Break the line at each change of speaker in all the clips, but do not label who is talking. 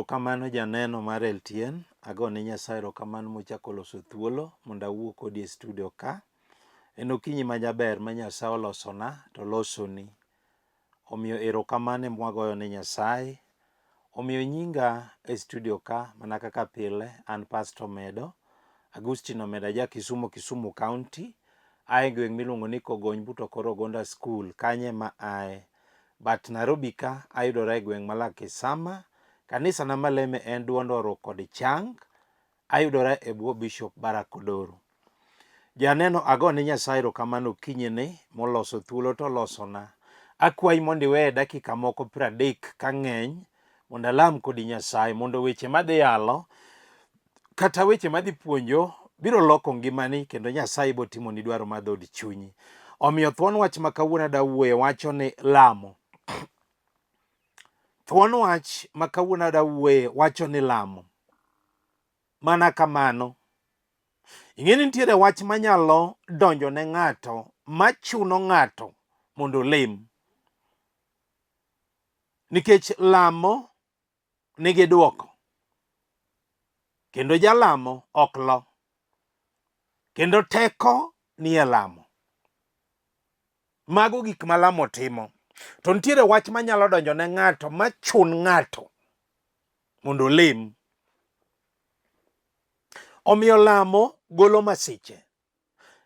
Erokamano janeno mar LTN, agone Nyasaye erokamano mochako loso thuolo mondo awuo kodi e studio ka. En okinyi ma jaber ma Nyasaye olosona to losoni. Omiyo erokamano mwagoyo ne Nyasaye. Omiyo nyinga e studio ka mana kaka pile an Pastor Omedo, Agustino Omeda ja Kisumu County. Ae gweng' miluongo ni Kogony Buto Korogonda School kanye ma ae. But Nairobi ka ayudora e gweng' Malakisama. Kanisa na maleme en duond oro kod chang. Ayudora e bwo Bishop Barak Odoro. Janeno agone Nyasaye erokamano kinyene moloso thuolo to losona. Akwayi mondo iwe dakika moko 30 ka ng'eny mondo alam kodi Nyasaye mondo weche madhi yalo kata weche madhi puonjo biro loko ngimani kendo Nyasaye bo timoni dwaro mar dhod chunyi. Omiyo thuon wach ma kawuono dawuoye wacho ni lamo. Thuon wach ma kawuono dawuoye wacho ni lamo. Mana kamano. Ing'eni nitiere wach manyalo donjo ne ng'ato machuno ng'ato mondo lem. Nikech lamo nigi duoko. Kendo jalamo ok lo. Kendo teko ni e lamo. Mago gik ma lamo timo. To nitiere wach manyalo donjo ne ng'ato machun ng'ato mondo lem. Omiyo lamo golo masiche.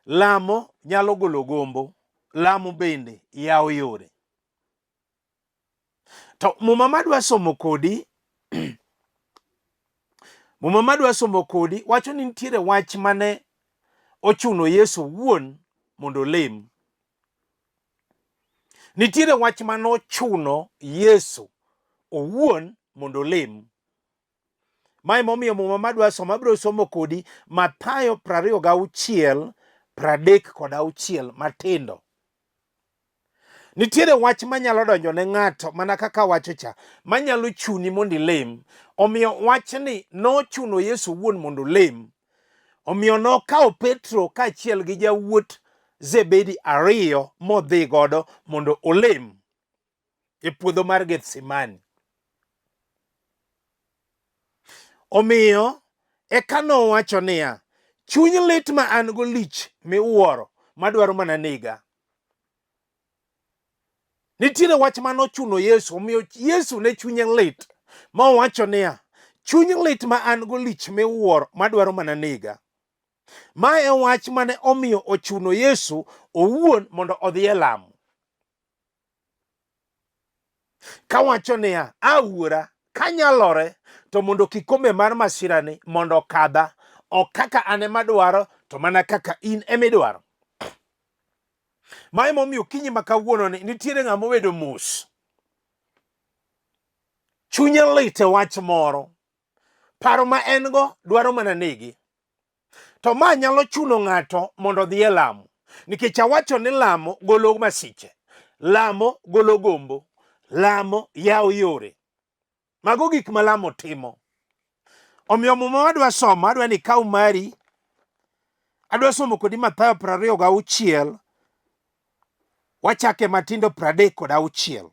Lamo nyalo golo gombo. Lamo bende yawo yore. To muma madwa somo kodi wacho ni nitiere wach mane ochuno Yesu wuon mondo lem. Nitiere wach mane ochuno Yesu owuon mondo lem. Mae momiyo muma madwa somo abiro somo kodi Mathayo 26, 36 matindo. Nitiere wach manyalo donjo ne ng'ato mana kaka wacho cha manyalo chuni mondo ilem. Omiyo wachni nochuno Yesu wuon mondo lem. Omiyo Nokawo Petro kaachiel gi yawuot Zebedi ariyo modhi godo mondo olem e puodho mar Gethsemane. Omiyo eka nowacho niya, chuny lit ma an go lich miwuoro madwaro mana nega. Nitiere wach mane ochuno Yesu, omiyo Yesu ne chunye lit ma owacho niya, chuny lit ma an go lich miwuoro madwaro mana nega. Ma e wach mane omiyo ochuno Yesu owuon mondo odhi e lamo. Kawacho niya, awuora kanyalore to mondo kikombe mar masirani mondo okadha, ok kaka an ema dwaro to mana kaka in emidwaro. Ma emomiyo kinyi ma kawuono ni nitiere ng'ama obedo mos. Chunye lit e wach moro. Paro ma en go dwaro mana negi. To ma nyalo chuno ng'ato mondo odhi e lamo. Nikech awacho ni lamo golo masiche. Lamo golo gombo. Lamo yawo yore. Mago gik ma lamo timo. Omiyo muma adwa somo, adwa ni ikaw mari. Adwa somo kodi Mathayo 26. Wachake matindo 36.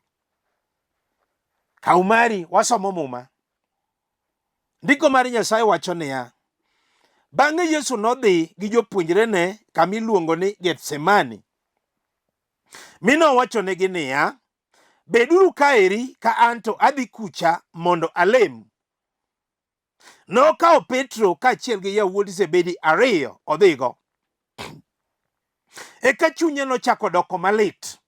Kaw mari wasomo muma. Ndiko mar Nyasaye wacho niya, bang'e Yesu nodhi gi jopuonjrene kama iluongo ni Gethsemane. Mi nowachonegi niya, beduru kaeri ka anto adhi kucha mondo alem. Nokawo Petro kaachiel gi yawuot Zebedi ariyo odhigo. Eka chunye nochako doko malit.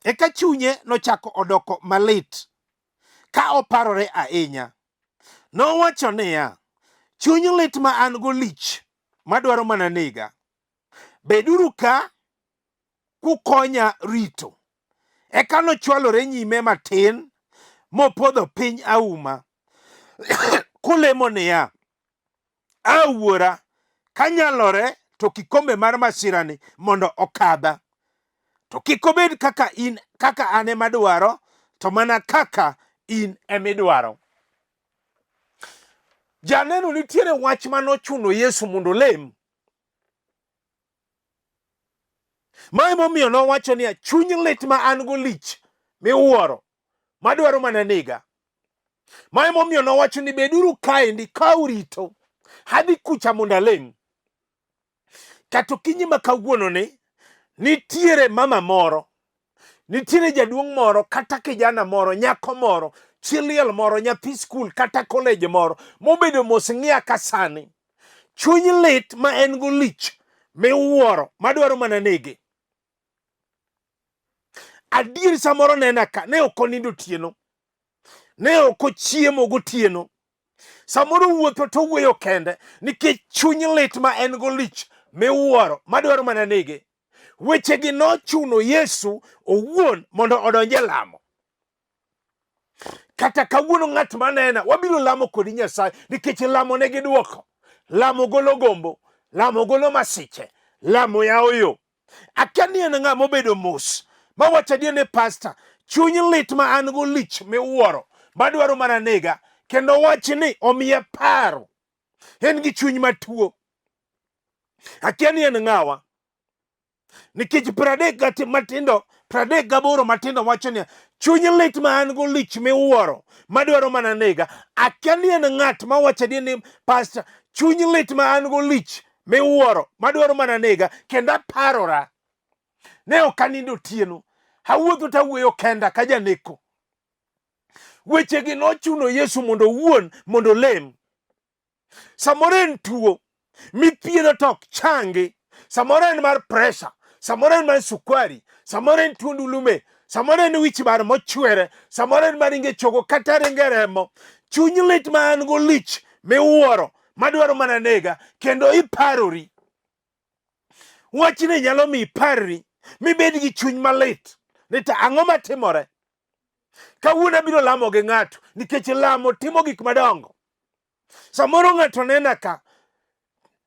Eka chunye nochako odoko malit ka oparore ahinya. Nowacho niya, chuny lit ma an go lich madwaro mana nega. Beduru ka kukonya rito. Eka nochwalore nyime matin mopodho piny auma. Kulemo niya, awuora kanyalore to kikombe mar masirani mondo okadha. To kik obed kaka an ema dwaro to mana kaka in emidwaro. Janeno nitiere wach mane ochuno Yesu mondo lem. Ma emomiyo nowacho niya, chuny lit ma an go lich miwuoro madwaro mana nega. Ma emomiyo nowacho ni beduru kaendi ka urito adhi kucha mondo alem. Kata okinyi ma kawuono ni nitiere mama moro, nitiere jaduong' moro, kata kijana moro, nyako moro, chiliel moro, nyathi skul kata college moro mobedo mos ng'iya ka sani. Chuny lit ma en go lich miwuoro madwaro mana nege. Adier samoro nena ka ne ok onindo otieno, ne ok ochiemo gotieno, samoro wuotho to wuoyo kende nikech chuny lit ma en go lich miwuoro madwaro mana nege. Wechegi nochuno Yesu owuon mondo odonje lamo. Kata kawuono ng'at manena wabiro lamo kodi Nyasaye nikech lamo negi duoko. Lamo golo gombo, lamo golo masiche, lamo yawo yo. Akia ni en ng'a mobedo mos mawacho adier ne pastor, chuny lit ma an go lich miwuoro madwaro mana nega, kendo wach ni omiye paro, en gi chuny matuo. Akia ni en ng'awa nikech 38 matindo wacho ni chuny lit ma an go lich miwuoro madwaro mana nega. Akia ni en ng'at mawacho adier ni pastor, chuny lit ma an go lich miwuoro madwaro mana nega, kendo aparora ne ok anindo otieno, awuotho tawuoyo kenda ka janeko. Wechegi nochuno Yesu mondo owuon mondo olem. Samoro en tuo mithiedho to ok changi, samoro en mar pressure, samoro en mar sukari, samoro en tuo ndulume, samoro en wich bar mochwere, samoro en maringe chogo kata ringe remo. Chuny lit ma an go lich miwuoro madwaro mana nega, kendo iparori. Wachni nyalo mi iparri mibed gi chuny malit ni ta ang'o matimore. Kawuono abiro lamo gi ng'ato nikech lamo timo gik madongo. Samoro ng'ato nena ka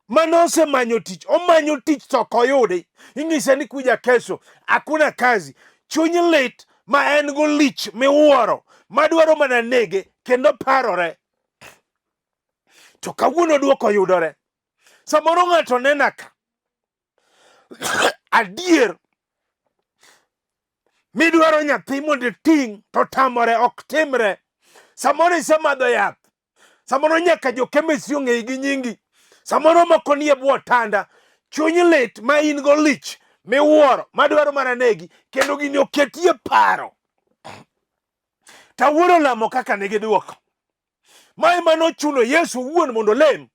mano osemanyo tich, omanyo tich to ok oyudi, ing'ise ni kuja kesho, hakuna kazi. Chuny lit ma en go lich miwuoro madwaro mana nege, kendo parore. To kawuono duoko yudore. Samoro ng'ato nena ka adier midwaro nyathi mondo iting' to tamore, ok timre. Samoro isemadho yath, samoro nyaka jo chemistry ong'eyi gi nyingi, samoro moko nie bwo tanda. Chuny lit ma in go lich miwuoro madwaro mana negi, kendo gini oketie paro. Tawuoro lamo kaka nigi duoko. Mae manochuno Yesu owuon mondo olem.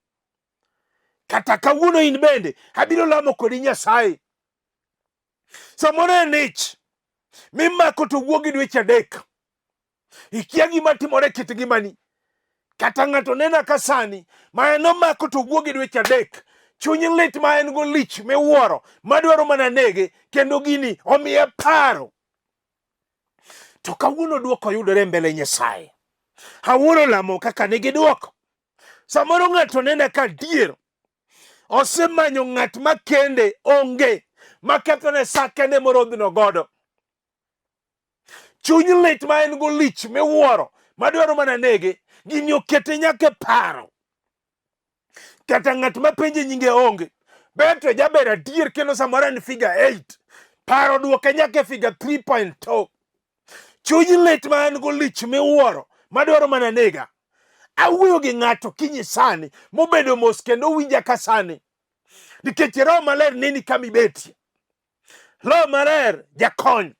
Kata kawuono in bende abiro lamo kodi Nyasaye. Samoro en ich mimako to wuogi dweche 3, ikia gima timore kit ngimani. Kata ng'ato nena ka sani ma en omako to wuogi dweche 3, chuny lit ma en go lich miwuoro madwaro mana nege, kendo gini omiye paro. To kawuono duoko yudore mbele Nyasaye. Awuoro lamo kaka nigi duoko. Samoro ng'ato nena ka dier osemanyo ng'at makende onge, makethone sa kende morodhno godo. Chuny lit ma en go lich miwuoro madwaro mana nege, gini okete nyaka paro. Kata ng'at mapenje nyinge onge, beto jaber adier kendo samoro en figure 8, paro duoke nyaka figure 3.2. Chuny lit ma en go lich miwuoro madwaro mana nega. Awuoyo gi ng'ato kinyi sani mobedo mos kendo winja ka sani, nikech Roho Maler neni kama ibetie. Roho Maler jakony,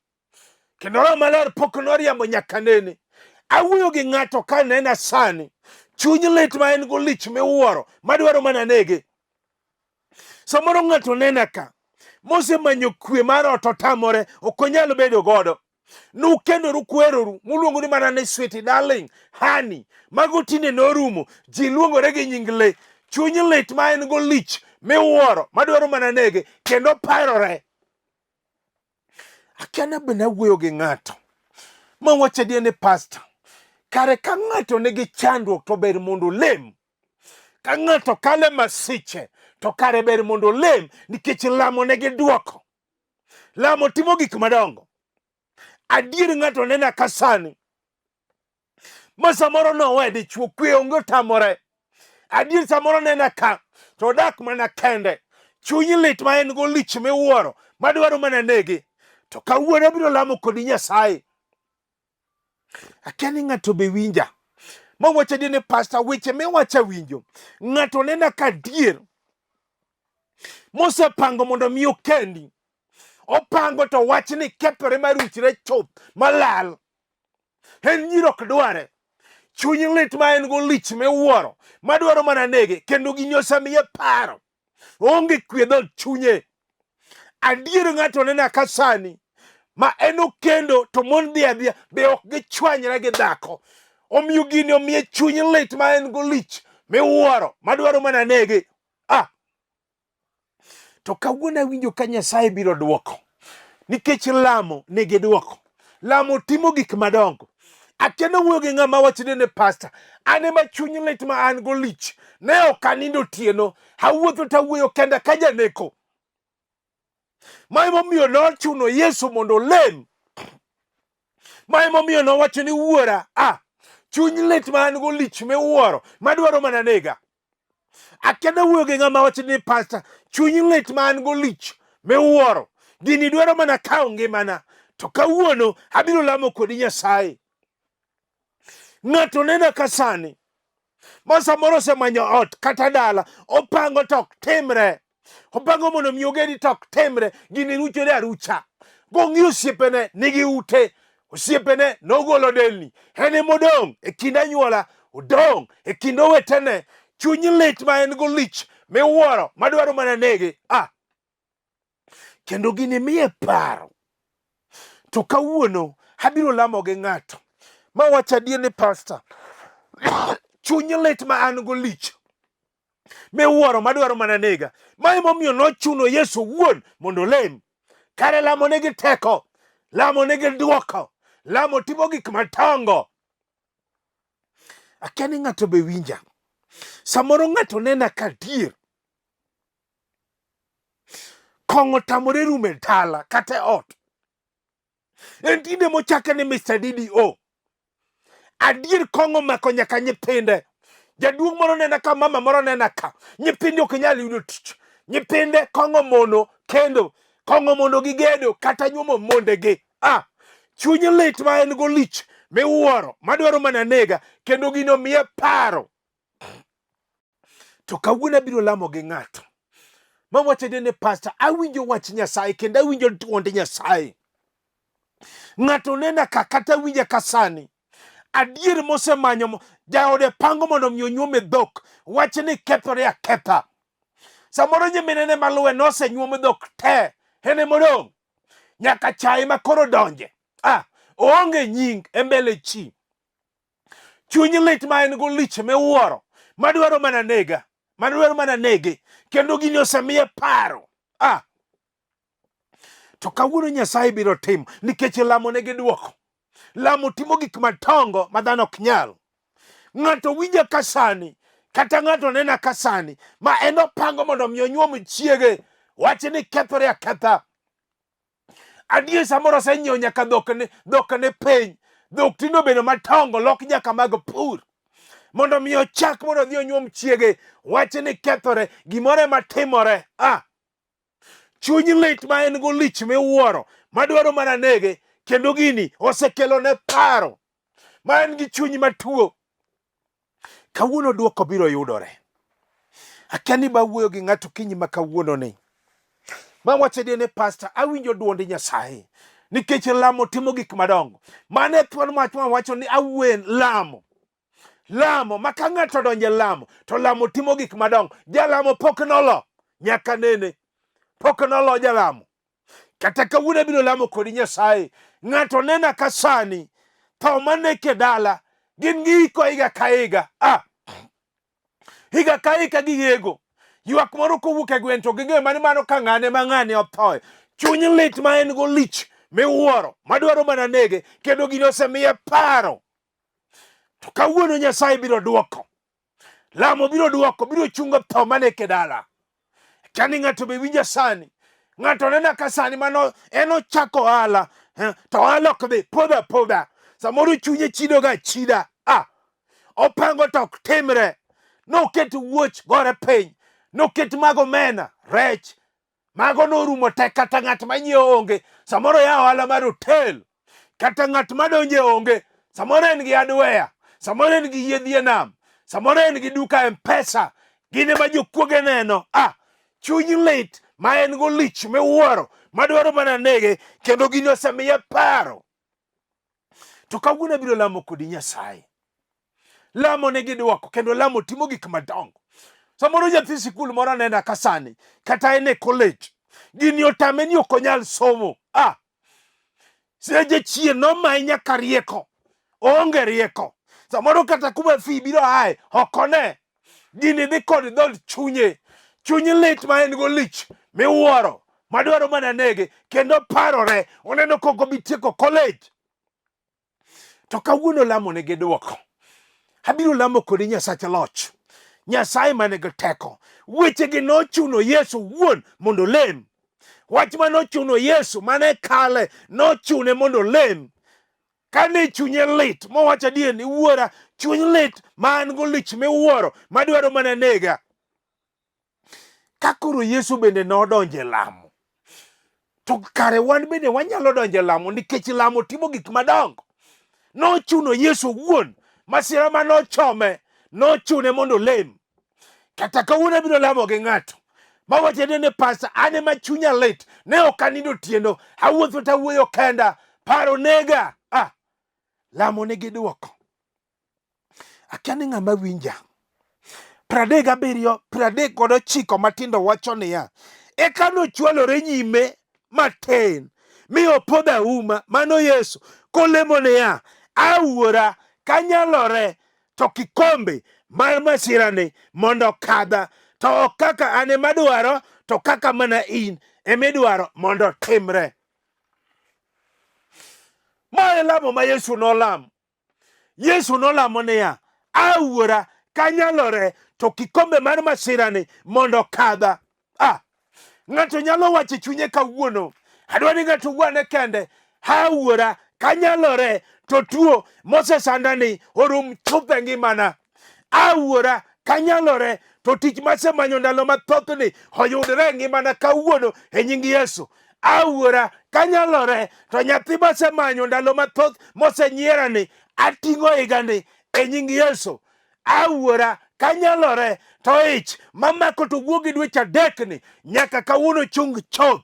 kendo Roho Maler pok noriambo nyaka nene. Awuoyo gi ng'ato ka nena sani, chuny lit ma en go lich miwuoro madwaro mana nege. Samoro ng'ato nena ka mosemanyo kwe mar ot otamore, ok onyal bedo godo. Nukendoru kweroru muluongo ni mana ni sweet darling, honey, mago tinde norumo, ji luongore gi nying le. Chuny lit ma en go lich miwuoro madwaro mana nege, kendo parore. Akiana bende awuoyo gi ng'ato mawacho adier ni pastor, kare ka ng'ato nigi chandruok to ber mondo olem. Ka ng'ato kale masiche to kare ber mondo olem, nikech lamo nigi duoko. Lamo timo gik madongo. Adier ng'ato nena ka sani ma samoro nowe dichuo, kwe onge otamore. Adier samoro nena ka to odak mana kende, chuny lit ma en go lich miwuoro madwaro mana nege. To kawuono abiro lamo kodi Nyasaye.
Akiani ng'ato be winja. Mawacho ni pastor weche miwacho winjo. Ng'ato nena ka dier. Mosepango mondo miyo kendi. Opango to wach ni kethore maruchre chop malal. En nyirok dware. Chuny lit ma en go lich miwuoro. Madwaro mana nege. Kendo ginyosa miye paro. Onge kwiedho chunye. Adier ng'ato nena kasani. Ma eno kendo to mon dhia dhia be ok gichwanyre gi dhako. Omiyo gini omiye chuny lit ma en go lich miwuoro. Madwaro mana nege. To kawuono awinjo ka Nyasaye biro duoko. Nikech lamo nigi duoko. Lamo timo gik madongo. Akiano wuoyo gi ng'ama wachne ne pastor. Ane ma chuny lit ma an go lich. Ne ok anindo otieno. Awuotho to awuoyo kenda ka janeko. Ma emomiyo nochuno Yesu mondo olem. Ma emomiyo nowacho ni wuora, chuny lit ma an go lich miwuoro. Madwaro mana nega. Akiano wuoyo gi ng'ama wachne ni pastor. Chuny lit ma an go lich miwuoro. Gini dwaro mana kawo ngimana. To kawuono abiro lamo kodi Nyasaye. Ng'ato nena kasani. Ma samoro osemanyo ot kata dala. Opango to ok timre. Opango mondo miyo gedi to ok timre. Gini ruchore arucha. Gong'iyo osiepene nigi ute. Osiepene nogolo delni. Ene modong' e kind anyuola. Odong' e kind owetene. Chuny lit ma en go lich miwuoro. Madwaro mana nege. Kendo gini miye paro. To kawuono abiro lamo gi ng'ato. Ma wacho adier ni pastor. Chuny lit ma an go lich miwuoro madwaro mana nega. Ma emomiyo nochuno Yesu wuon mondo olem. Kare lamo nigi teko. Lamo nigi duoko. Lamo timo gik matongo. Akiani ng'ato be winja. Samoro ng'ato nena ka dier. Kong'o tamore rume dala kata ot. En tinde mochake ni Mr. DDO. Adier kong'o mako nyaka nyithinde. Jaduong' moro nena ka, mama moro nena ka. Nyithinde ok nyal yudo tich. Nyithinde kong'o mono kendo. Kong'o mono gi gedo kata nyuomo mondegi. Chuny lit ma en go lich miwuoro. Madwaro mana nega. Kendo gino miye paro. To kawuono abiro lamo gi ng'ato. Mawacho ni pastor, awinjo wach Nyasaye kendo awinjo duond Nyasaye. Ng'ato nena ka kata winja kasani. Adier mosemanyo jaode pango mondo miyo nyuome dhok. Wach ni kethore aketha. Samoro nyiminene maluwe nose nyuome dhok te. Ene modong'. Nyaka chaye ma koro donje. Oonge nying embele chi. Chuny lit ma en go lich miwuoro. Madwaro mana nega. Madwaro mana nege. Kendo gini osemiye paro. To kawuono Nyasaye biro timo. Nikech lamo nigi duoko. Lamo timo gik matongo ma dhano ok nyal. Ng'ato winja kasani. Kata ng'ato nena kasani. Ma en opango mondo miyo nyuom chiege. Wach ni kethore aketha. Adier samoro osenyiewo nyaka dhok ne piny. Dhok tinde obedo matongo. Lok nyaka mag pur. Mondo miyo chak mondo dhi onyuom chiege. Wach ni kethore. Gimoro ema timore. Chuny lit ma en go lich miwuoro. Madwaro mana nege. Kendo gini osekelo ne paro. Ma en gi chuny matuo. Kawuono duoko biro yudore. Akiani ba wuoyo gi ng'ato kinyi ma kawuono ni. Ma wacho ni pastor, awinjo duond Nyasaye. Nikech lamo timo gik madongo. Mane thuon ma wacho ni awuoyo lamo. Lamo, ma ka ng'ato donje lamo, to lamo timo gik madongo. Jalamo pok nolo. Nyaka nene. Pok nolo jalamo. Kata kawuono biro lamo kodi Nyasaye. Ng'ato nena kasani. Tho maneke dala. Gin giiko higa ka higa. Higa ka higa giyego. Ywak moro kowuok e gweng' to ging'e mano ka ng'ane ma ng'ane othoe. Chuny lit ma en go lich miwuoro. Madwaro mana nege. Kendo gino osemiye paro. To kawuono Nyasaye biro duoko. Lamo biro duoko. Biro chungo tho maneke dala. Kani ng'ato be winja sani. Ng'ato nena ka sani mano en ochako ohala. To ohala ok dhi. Podha. Samoro chunye chido ga chida. Opango to ok timre. Noket wuoch gore piny. Noket mago mena. Rech. Mago norumo tek kata ng'at manyiewo onge. Samoro ya ohala mar hotel. Kata ng'at madonje onge. samoro en gi adwea, samoro en gi yiedhi nam, samoro en gi duka M-Pesa, gine ma jokuoge neno. Chuny lit ma en go lich miwuoro madwaro mana nege, kendo gini osemiye paro. To kawuono biro lamo kodi Nyasaye. Lamo nigi duoko, kendo lamo timo gik madongo. Samoro nyathi sikul moro anena kasani, kata en e college, gini otame ni ok onyal somo. Seche chien nomany nyaka rieko, oonge rieko. Samoro kata kuma fi biro ae, okone. Gini dhi kod dhod chunye. Chuny lit ma en go lich miwuoro madwaro mana nege, kendo parore oneno kok obi tieko college. To kawuono lamo nigi duoko. Abiro lamo kodi Nyasach loch, Nyasaye manigi teko. Wechegi nochuno Yesu wuon mondo lem. Wach manochuno Yesu mane kale nochune mondo lem. Kane chunye lit mowacho adier ni wuora, chuny lit ma an go lich miwuoro madwaro mana nega. Kakoro Yesu bende nodonje lamo. To kare wan bende wanyalo donje lamo, nikech lamo timo gik madongo. Nochuno Yesu wuon, masira manochome, nochune mondo lem. Kata kawuono biro lamo gi ng'ato mawacho ni pastor, ane ma chunya lit, ne ok anindo tieno, awuotho tawuoyo kenda, paro nega. Lamo nigi duoko. Akia ni ng'ama winja. 39 matindo wacho niya, eka nochwalore nyime matin mi opodho auma, mano Yesu, kolemo niya, awuora kanyalore to kikombe mar masirani mondo kadha, to ok kaka an ema dwaro, to kaka mana in emidwaro mondo timre. Ma e lamo ma Yesu nolamo. Yesu nolamo niya, awuora kanyalore to kikombe mar masirani mondo kadha. Ng'ato nyalo wacho chunye kawuono, adwa ni ng'ato gwane kende, awuora kanyalore to tuo mosesandani orum chuth e ngimana. Awuora kanyalore to tich masemanyo ndalo mathothni oyudre e ngimana kawuono e nying Yesu. Awuora kanyalore to nyathi masemanyo ndalo mathoth mosenyierani ating'o higani e nying Yesu. Awuora kanyalore to ich mamako to wuogi dweche adekni nyaka kawuono chung choth.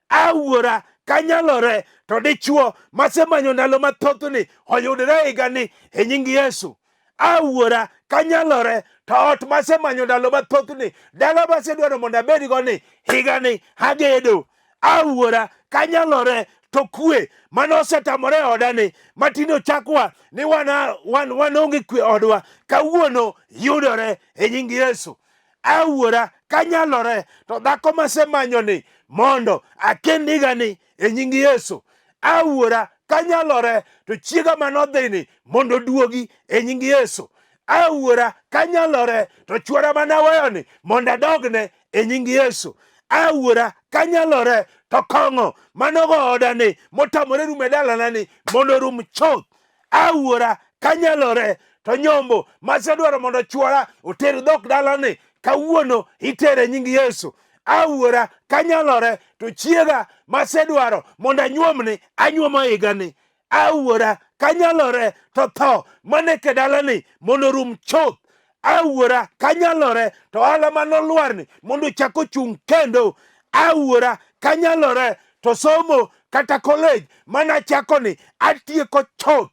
Awuora kanyalore to dichuo masemanyo ndalo mathothni oyudre higani e nying Yesu. Awuora kanyalore to ot masemanyo ndalo mathothni, dala masedwaro mondo abed go ni higani agedo. Awuora kanyalore to kwe manosetamore odani matino chakwa ni wan onge kwe odwa, kawuono yudore e nying Yesu. Awuora kanyalore to dhako masemanyoni mondo akend higani e nying Yesu. Awuora kanyalore to chiega manodhini mondo duogi e nying Yesu. Awuora kanyalore to chuora manaweyoni mondo adogne e nying Yesu. Awuora kanyalore to kong'o manogo odani motamore rume dalanani mondo rum choth. Awuora kanyalore to nyombo masedwaro mondo chuora oter dhok dalani kawuono itere nying Yesu. Awuora kanyalore to chiega masedwaro mondo anyuomni anyuomo higani. Awuora kanyalore to tho maneke dalani mondo rum choth. Awuora kanyalore to ohala manolwarni mondo chak ochung kendo. Awuora kanyalore to somo kata college manachakoni atieko choth.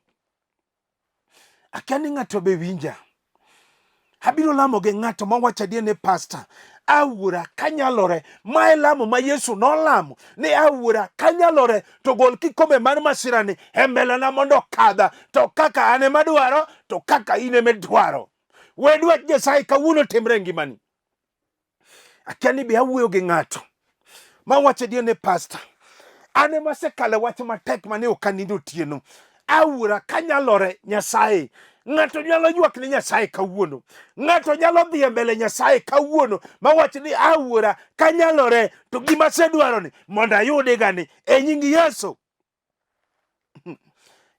Akia ni ng'ato be winja. Abiro lamo gi ng'ato mawacho adier ni pastor, awuora kanyalore, ma e lamo ma Yesu nolamo ni awuora kanyalore to gol kikombe mar masirani e mbelena mondo kadha, to kaka an ema dwaro to kaka in ema dwaro. We dwach Nyasaye kawuono timre e ngimani. Akia ni be awuoyo gi ng'ato mawacho adier ni pastor, an ema asekalo wach matek mane ok anindo otieno. Awuora kanyalore Nyasaye. Ng'ato nyalo ywak ni Nyasaye kawuono. Ng'ato nyalo dhi e mbele Nyasaye kawuono mawacho ni awuora kanyalore to gima sedwaro ni mondo ayudi gani e nying Yesu.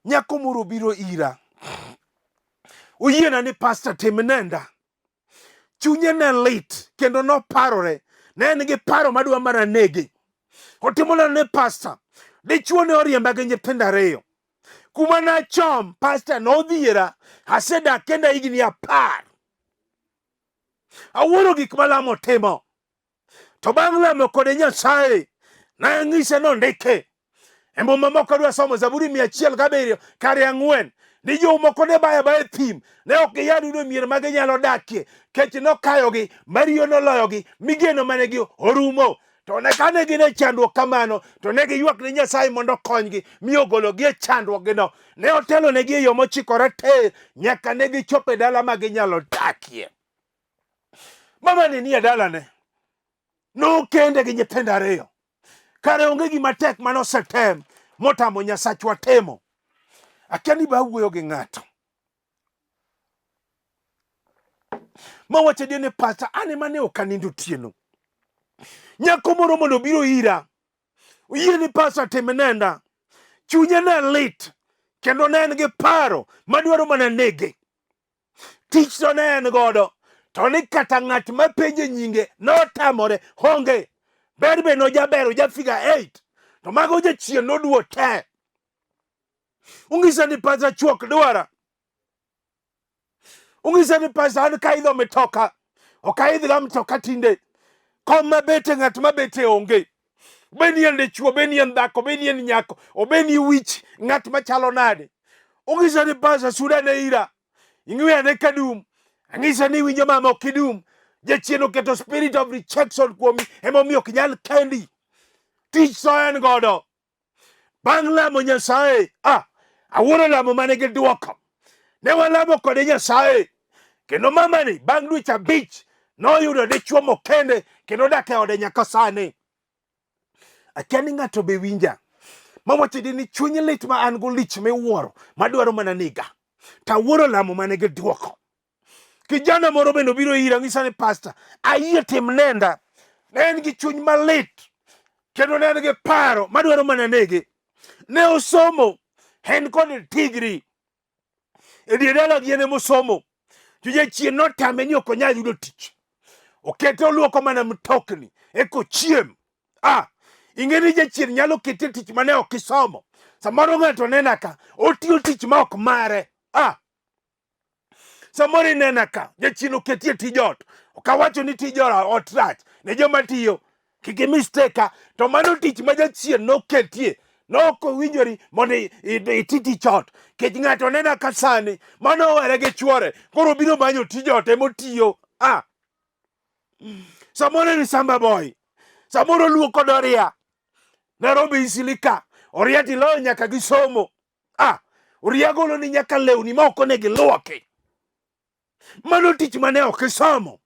Nyako moro biro ira, oyiena ni pastor tim nenda. Chunye ne lit kendo noparore, ne en gi paro madwa mar nege. Otimona ni pastor, dichuo ne oriemba gi nyithindo 2. kuma nachom pastor nodhiera asedak kenda higni 10. Awuoro gik malamo timo. To bang' lamo kode Nyasaye nang'ise nondike. E muma moko adwa somo Zaburi 107 kare 4. Ni jomoko ne baya thim, ne ok giyud yudo mier ma ginyalo dakie, kech nokayogi, mariyo noloyogi, migeno manegi orumo. To ne kane gin e chandruok kamano, to ne giywak ne Nyasaye mondo okonygi, mi ogologi e chandruokgino. Ne otelo negi e yo mochikore tir, nyaka ne gichopo e dala ma ginyalo dakie. Mamani ni e dalane, nokende gi nyithindo 2. Kare onge gima tek manosetem motamo Nyasachwa timo. Akia ni bawuoyo gi ng'ato mawacho ni pastor, an ema ne ok anindo otieno. Nyako moro mondo biro ira, oyie ni pastor tim nenda. Chunye ne lit, kendo ne en gi paro madwaro mana nege. Tich to ne en godo, to ni kata ng'at mapenje nyinge notamore honge. Ber be nojaber, oja figure 8, to mago jachien noduo te. Ung'isa ni pastor chuok dwara. Ung'isa ni pastor an kaidho mitoka, ok aidhga mtoka tinde. Kom mabete ng'at mabete onge. Obeni en dichuo, obeni en dhako, obeni en nyako, obeni wich ng'at machalo nade. Ung'isa ni pastor suda ne ira. Ing'we ne kadum. Ang'isa ni winjo mama ok idum. Jachien oketo spirit of rejection kuomi, emomiyo ok nyal kendi. Tich so en godo. Bang' lamo Nyasaye, awuoro lamo mane gi duoko. Ne walamo kode Nyasaye. Kendo mamani bang' dweche 5 noyudo dichuo mokende kendo dak e ode nyaka sani. Akia ni ng'ato be winja mawacho ni chuny lit ma an go lich miwuoro madwaro mana niga. Tawuoro lamo mane gi duoko. Kijana moro bende obiro ira, ng'isa ni pastor, ayie tim nenda. Ne en gi chuny malit, kendo ne en gi paro madwaro mana nege. Ne osomo, en kod tigri. E dier dala gi ene mosomo. Jachien notame ni ok onyal yudo tich. Okete oluoko mana mtokni, eko chiem. Ing'e ni jachien nyalo kete tich mane ok isomo. Samoro ng'ato nena ka, otiyo tich ma ok mare. Samoro inena ka, jachien oketie tij ot. Ok awacho ni tij ot rach, ne joma tiyo. Kik mistake, to mano tich ma jachien noketie. Noko winjori mondo iti tich ot. Kech ng'ato nena ka sani, mano owere gi chuore, koro biro manyo tij ot emotiyo. Samoro ni samba boy, samoro luoko doria. Nairobi isilika, oria tiloyo nyaka gi somo. Oria golo ni nyaka lewni ma ok onego iluoki. Mano tich mane ok isomo.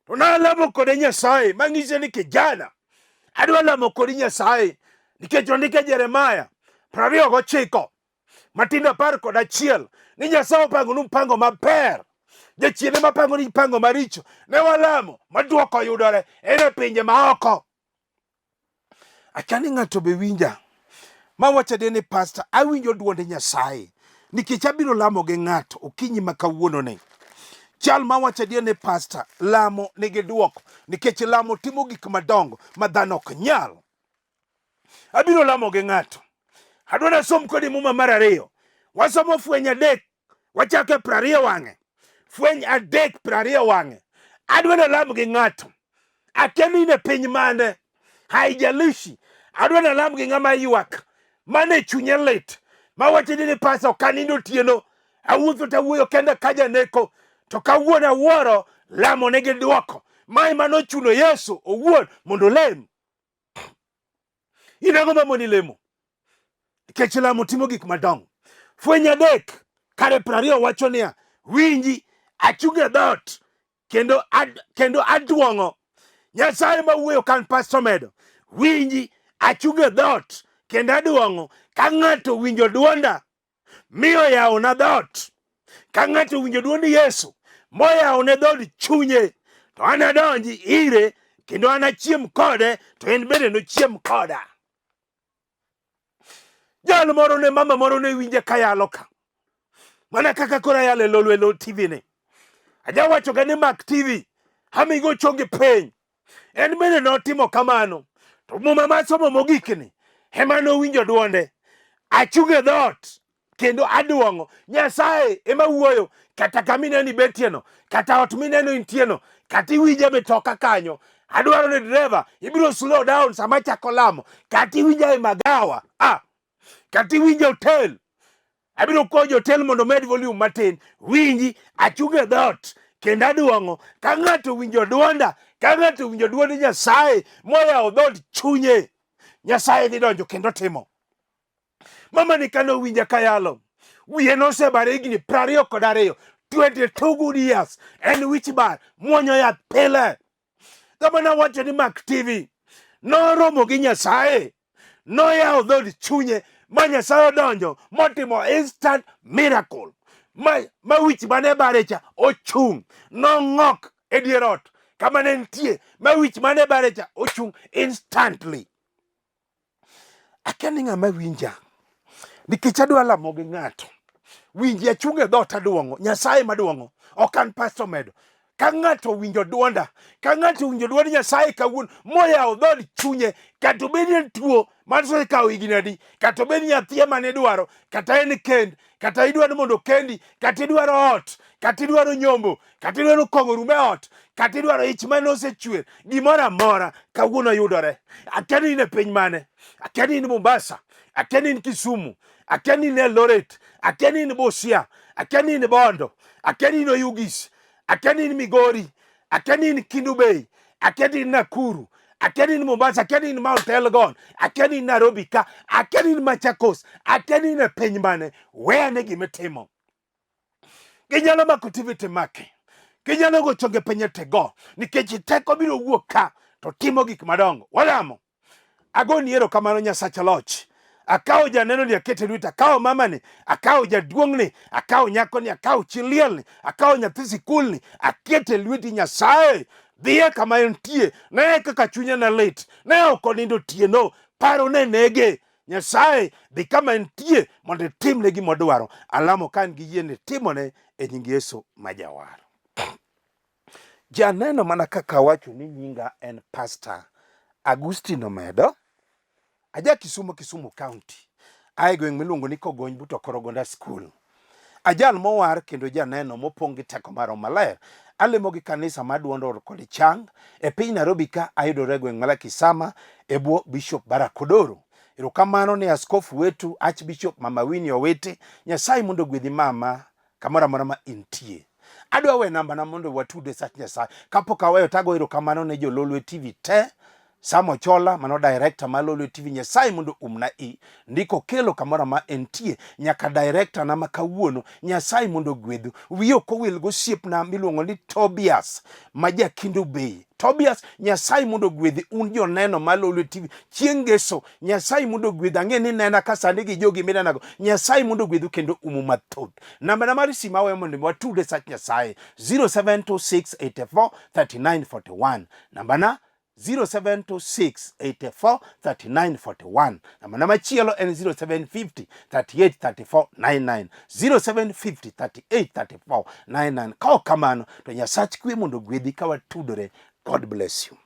To nalamo kode Nyasaye, mang'ise ni kijana, adwa lamo kodi Nyasaye. Nikech ondike Jeremaya 29 Matindo 11 ni Nyasaye opango mpango maber. Jachien ema pango ni pango maricho. Ne walamo maduoko yudore ene pinje maoko. Akia ni ng'ato be winja mawacho ni pastor, awinjo duonde Nyasaye nikech abiro lamo gi ng'ato okinyi ma kawuono ne. Chal mawacho ni pastor, lamo nigi duoko nikech lamo timo gik madongo ma dhano ok nyal. Abiro lamo gi ng'ato. Adwa nasom kodi muma mar 2. Wasomo fweny 3, wachake 20 wang'e. Fweny 3 20 wang'e. Adwa nalamo gi ng'ato. Akia ni ne piny mane, haijalishi. Adwa nalamo gi ng'ama ywak, mane chunye lit, mawacho ni pastor ok anindo otieno. Awuotho tawuoyo kenda ka janeko. To kawuono awuoro lamo nigi duoko. Mae manochuno Yesu owuon mondo lem. Inago mamoni lemo. Nikech lamo timo gik madongo. Fweny 3 kare 20 wacho niya, winji achunge dhoot kendo aduong'o. Nyasaye mawuoyo kan pastor Omedo, winji achunge dhoot kendo aduong'o. Ka ng'ato winjo duonda, miyo yawona dhoot. Ka ng'ato winjo duond Yesu, moyawo ne dhood chunye, to anadonji ire kendo anachiem kode, to en bende nochiem koda. Jal moro ne mama moro ne winje kayalo ka. Mana kaka kora yale lolwelo TV ne. Aja wacho ga ni Mak TV, hamigo chonge peny. En bende notimo kamano. To muma masomo mogikni, hema no winjo duonde. Achunge dhoot, kendo aduong'o. Nyasaye ema wuoyo, kata kamineni betieno, kata ot mineno intieno, kata iwinja metoka kanyo. Adwaro ni driver ibiro slow down sama chako lamo, kata iwinja e magawa, kata iwinja hotel. Abiro kojo hotel mondo med volume matin. Winji achunge dot kendo aduong'o. Ka ng'ato winjo duonda, ka ng'ato winjo duond Nyasaye moyawo dhood chunye, Nyasaye dhi donjo kendo timo. Mama ni kano winja kayalo, wiye nosebare higni 22, 22 good years, en wich bar muonyo yath pile. Dhamana wacho ni Mak TV noromo gi Nyasaye, noyawo dhood chunye, ma Nyasaye odonjo motimo instant miracle. Ma wich mane barecha ochung', nong'ok e dier ot kama ne nitie, ma wich mane barecha ochung' instantly. Akia ni ng'ama winja, nikech adwa lamo gi ng'ato. Winji achunge dhoot aduong'o, Nyasaye maduong'o, ok an Pastor Omedo. Ka ng'ato winjo duonda, ka ng'ato winjo duond Nyasaye kawuono moyawo dhood chunye, kata obed ni tuo mar kawo higni adi, kata obed nyathi ema ne dwaro, kata en kend, kata idwaro mondo kendi, kata idwaro ot, kata idwaro nyombo, kata idwaro kong'o rum e ot, kata idwaro ich mane osechwer, gimoro amora kawuono yudore. Akia ni in e piny mane, akia ni in Mombasa, akia ni in Kisumu, akia ni in Eldoret, akia ni in Busia, akia ni in Bondo, akia ni in Oyugis, akia ni in Migori, akia ni in Kendu Bay, akia ni in Nakuru, akia ni in Mombasa, akia ni in Mount Elgon, akia ni in Nairobi ka, akia ni in Machakos, akia ni in e piny mane. Wea ne gimitimo. Ginyalo mako TV temake, ginyalo go chonge penye tego, nikech teko biro wuok ka to timo gik madongo. Walamo. Agoni erokamano Nyasacha loch. Akawo janeno ni akete lweta, akawo mama ni, akawo jaduong' ni, akawo nyako ni, akawo chiliel ni, akawo nyathi sikul ni, akete lweti Nyasaye. Dhiye kama entie, ne kaka chunye na lit, ne ok onindo tieno, paro ne nege. Nyasaye dhi kama entie mondo itimne gima odwaro. Alamo kan gi yie ni timone e nying Yesu majawar. Janeno mana kaka wacho ni nyinga en Pastor Agustino Omedo. Aja Kisumu County. Ae gweng' miluongo ni Kogony buto Korogonda School. Ajal mowar kendo janeno mopong' gi teko mar MALER. Alemo gi kanisa maduondo kod chang. E piny Nairobi ka ayudore gweng' Malakisama e bwo Bishop Barakodoro. Erokamano ni askofu wetu Archbishop Mama Winnie Owete. Nyasaye mondo gwedhi mama kamora mora ma intie. Adwa we namba na mondo watude sach Nyasaye. Kapok aweyo tago erokamano ne jololwe TV te. Samo Chola mano director malolo TV. Nyasaye mondo umna i ndiko kelo kamora ma entie nyaka director na makawuono. Nyasaye mondo gwedhu wiyo kowil go siep na miluongo ni Tobias maja Kendu Bay. Tobias, Nyasaye mondo gwedhi un joneno malolo TV chieng' Ngeso. Nyasaye mondo gwedhi, ang'e ni nena kasani gi jogi minenago. Nyasaye mondo gwedhu kendo umu mathoth. Namba na mari sima we mondo watude sach Nyasaye 0726843941. Namba na 0726843941. Namba machielo en 0750383499. 0750383499. Kao kamano to Nyasach kwe mondo gwedhi ka watudore. God bless you.